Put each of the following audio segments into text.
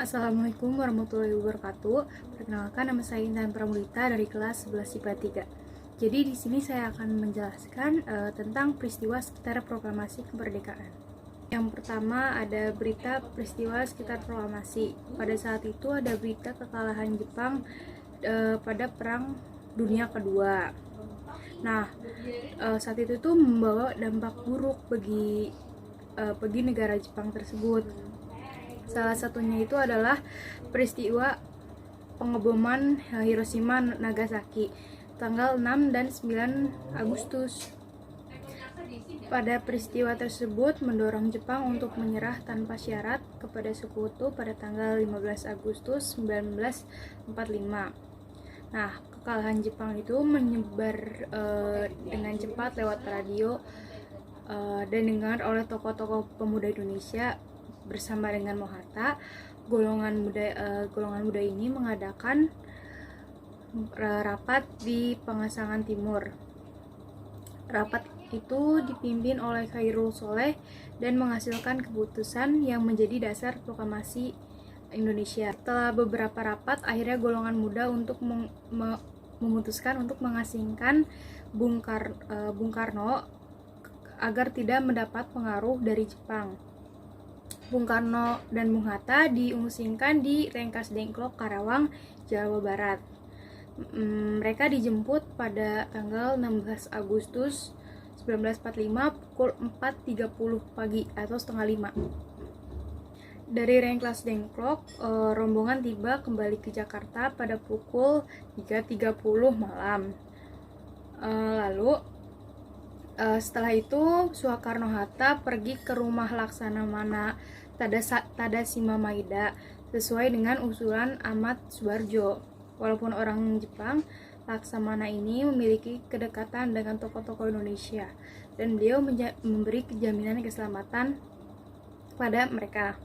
Assalamualaikum warahmatullahi wabarakatuh. Perkenalkan, nama saya Intan Pramulita dari kelas 11 IPA 3. Jadi di sini saya akan menjelaskan tentang peristiwa sekitar proklamasi kemerdekaan. Yang pertama ada berita peristiwa sekitar proklamasi. Pada saat itu ada berita kekalahan Jepang pada Perang Dunia Kedua. Nah, saat itu tuh membawa dampak buruk bagi negara Jepang tersebut. Salah satunya itu adalah peristiwa pengeboman Hiroshima Nagasaki tanggal 6 dan 9 Agustus. Pada peristiwa tersebut mendorong Jepang untuk menyerah tanpa syarat kepada sekutu pada tanggal 15 Agustus 1945. Nah, kekalahan Jepang itu menyebar dengan cepat lewat radio dan didengar oleh tokoh-tokoh pemuda Indonesia. Bersama dengan Mohatta, golongan muda ini mengadakan rapat di Pangasangan Timur. Rapat itu dipimpin oleh Khairul Soleh dan menghasilkan keputusan yang menjadi dasar proklamasi Indonesia. Setelah beberapa rapat, akhirnya golongan muda untuk memutuskan untuk mengasingkan Bung Karno agar tidak mendapat pengaruh dari Jepang. Bung Karno dan Bung Hatta diungsikan di Rengkas Dengklok, Karawang, Jawa Barat. Mereka dijemput pada tanggal 16 Agustus 1945 pukul 4.30 pagi atau setengah 5. Dari Rengkas Dengklok, rombongan tiba kembali ke Jakarta pada pukul 3.30 malam. Setelah itu Soekarno-Hatta pergi ke rumah Laksamana Tadashima Maeda sesuai dengan usulan Ahmad Subarjo. Walaupun orang Jepang, Laksamana ini memiliki kedekatan dengan tokoh-tokoh Indonesia dan beliau memberi jaminan keselamatan pada mereka.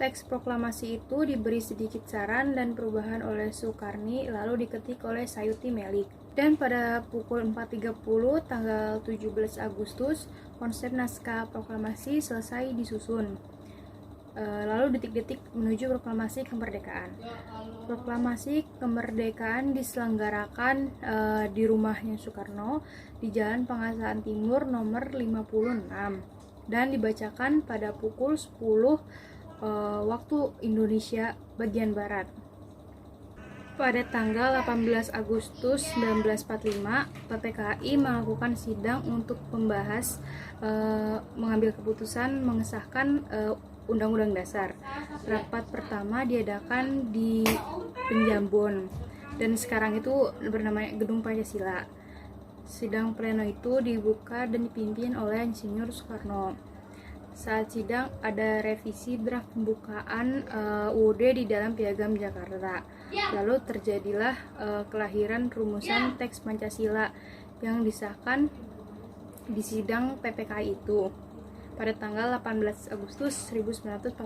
Teks proklamasi itu diberi sedikit saran dan perubahan oleh Sukarni lalu diketik oleh Sayuti Melik. Dan pada pukul 4.30 tanggal 17 Agustus, konsep naskah proklamasi selesai disusun. Lalu detik-detik menuju proklamasi kemerdekaan. Proklamasi kemerdekaan diselenggarakan di rumahnya Soekarno di Jalan Pangasangan Timur nomor 56 dan dibacakan pada pukul 10 waktu Indonesia bagian Barat. Pada tanggal 18 Agustus 1945, PPKI melakukan sidang untuk membahas mengambil keputusan mengesahkan Undang-Undang Dasar. Rapat pertama diadakan di Penjambon dan sekarang itu bernama Gedung Pancasila. Sidang pleno itu dibuka dan dipimpin oleh Insinyur Soekarno. Saat sidang ada revisi draft pembukaan UUD di dalam Piagam Jakarta. Lalu terjadilah kelahiran rumusan teks Pancasila yang disahkan di sidang PPKI itu pada tanggal 18 Agustus 1945.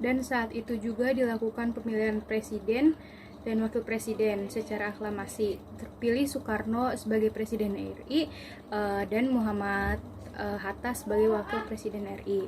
Dan saat itu juga dilakukan pemilihan presiden dan wakil presiden secara aklamasi. Terpilih Soekarno sebagai presiden RI dan Muhammad Hatta sebagai wakil presiden RI.